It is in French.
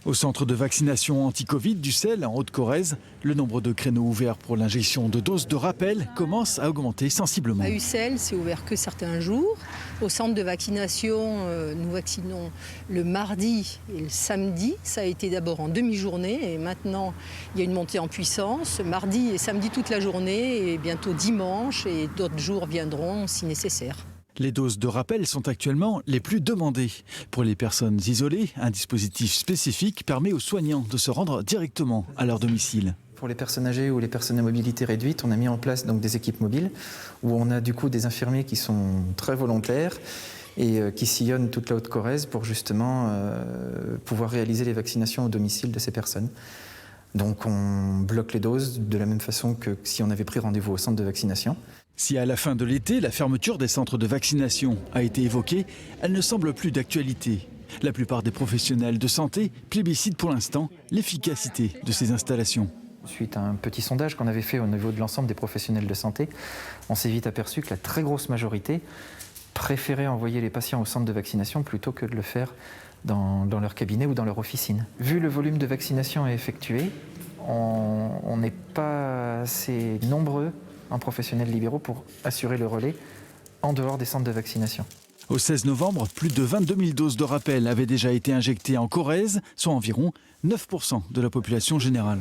Au centre de vaccination anti-Covid du Sel, en Haute-Corrèze, le nombre de créneaux ouverts pour l'injection de doses de rappel commence à augmenter sensiblement. À Ussel, c'est ouvert que certains jours. Au centre de vaccination, nous vaccinons le mardi et le samedi. Ça a été d'abord en demi-journée et maintenant il y a une montée en puissance. Mardi et samedi toute la journée et bientôt dimanche et d'autres jours viendront si nécessaire. Les doses de rappel sont actuellement les plus demandées. Pour les personnes isolées, un dispositif spécifique permet aux soignants de se rendre directement à leur domicile. Pour les personnes âgées ou les personnes à mobilité réduite, on a mis en place donc des équipes mobiles où on a du coup des infirmiers qui sont très volontaires et qui sillonnent toute la Haute-Corrèze pour justement pouvoir réaliser les vaccinations au domicile de ces personnes. Donc on bloque les doses de la même façon que si on avait pris rendez-vous au centre de vaccination. Si à la fin de l'été, la fermeture des centres de vaccination a été évoquée, elle ne semble plus d'actualité. La plupart des professionnels de santé plébiscitent pour l'instant l'efficacité de ces installations. Suite à un petit sondage qu'on avait fait au niveau de l'ensemble des professionnels de santé, on s'est vite aperçu que la très grosse majorité préférait envoyer les patients au centre de vaccination plutôt que de le faire dans leur cabinet ou dans leur officine. Vu le volume de vaccination à effectuer, on n'est pas assez nombreux en professionnels libéraux pour assurer le relais en dehors des centres de vaccination. Au 16 novembre, plus de 22 000 doses de rappel avaient déjà été injectées en Corrèze, soit environ 9% de la population générale.